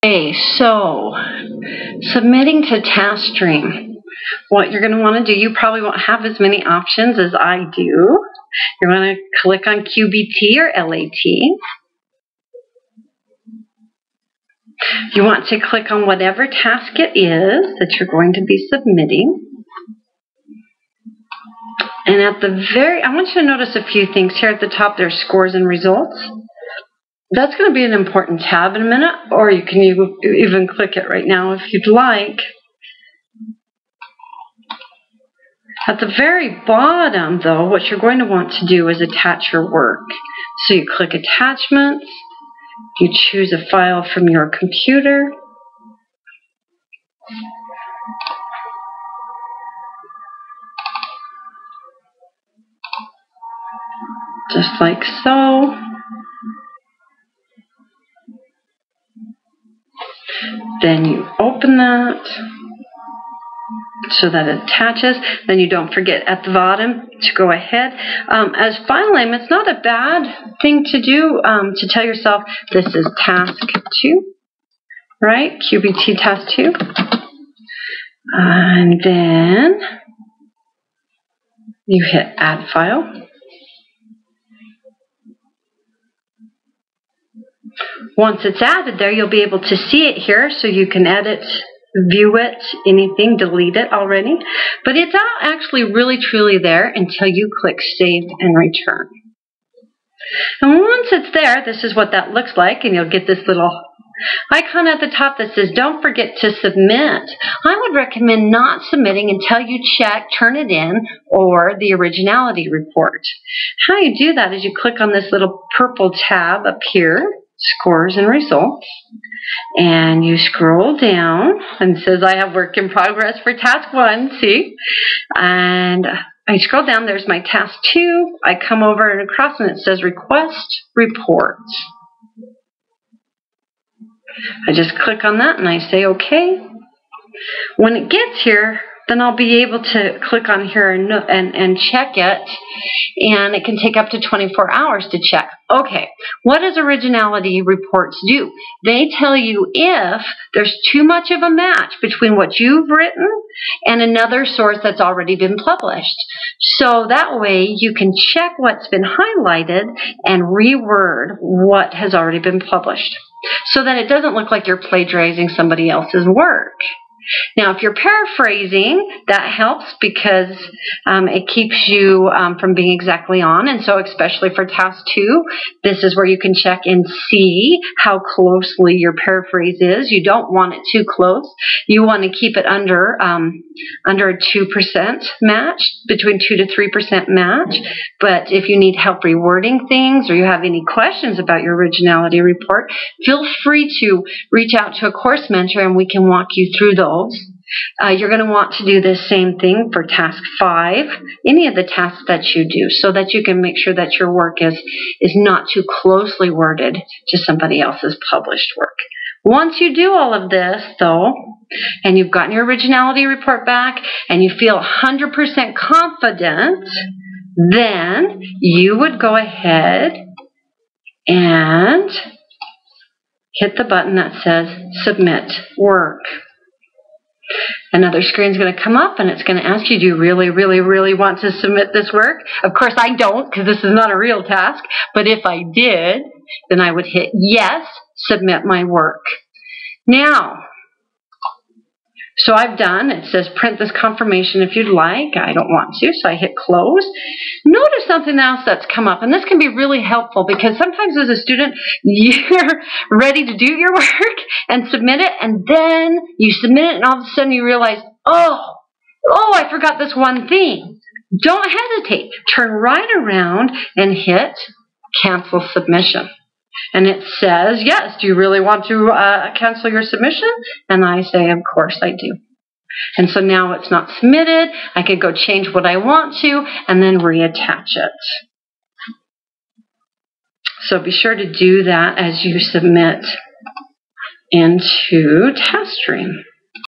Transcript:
Okay, so submitting to TaskStream. What you're going to want to do, you probably won't have as many options as I do. You're going to click on QBT or LAT. You want to click on whatever task it is that you're going to be submitting. And at the I want you to notice a few things. Here at the top, there's scores and results. That's going to be an important tab in a minute, or you can even click it right now if you'd like. At the very bottom, though, what you're going to want to do is attach your work. So you click Attachments, you choose a file from your computer, just like so. Then you open that so that it attaches. Then you don't forget at the bottom to go ahead. As file name, it's not a bad thing to do to tell yourself this is task 2, right? QBT task 2. And then you hit Add File. Once it's added there, you'll be able to see it here, so you can edit, view it, anything, delete it already. But it's not actually really truly there until you click Save and Return. And once it's there, this is what that looks like, and you'll get this little icon at the top that says don't forget to submit. I would recommend not submitting until you check Turn It In or the Originality Report. How you do that is you click on this little purple tab up here, Scores and Results, and you scroll down and it says I have work in progress for task 1, see? And I scroll down, there's my task 2. I come over and across and it says Request Reports. I just click on that and I say OK. When it gets here, then I'll be able to click on here and check it, and it can take up to 24 hours to check. Okay, what does Originality Reports do? They tell you if there's too much of a match between what you've written and another source that's already been published. So that way you can check what's been highlighted and reword what has already been published, so that it doesn't look like you're plagiarizing somebody else's work. Now, if you're paraphrasing, that helps because it keeps you from being exactly on. And so especially for task 2, this is where you can check and see how closely your paraphrase is. You don't want it too close. You want to keep it under a 2% match, between 2 to 3% match. But if you need help rewording things or you have any questions about your Originality Report, feel free to reach out to a course mentor and we can walk you through those. You're going to want to do the same thing for task 5, any of the tasks that you do, so that you can make sure that your work is not too closely worded to somebody else's published work. Once you do all of this, though, and you've gotten your Originality Report back, and you feel 100% confident, then you would go ahead and hit the button that says Submit Work. Another screen is going to come up and it's going to ask you, do you really, really, really want to submit this work? Of course I don't, because this is not a real task, but if I did, then I would hit Yes, Submit My Work. Now, so I've done, it says print this confirmation if you'd like. I don't want to, so I hit Close. Notice something else that's come up, and this can be really helpful because sometimes as a student, you're ready to do your work and submit it, and then you submit it, and all of a sudden you realize, oh, I forgot this one thing. Don't hesitate. Turn right around and hit Cancel Submission. And it says, yes, do you really want to cancel your submission? And I say, of course I do. And so now it's not submitted. I could go change what I want to and then reattach it. So be sure to do that as you submit into TaskStream.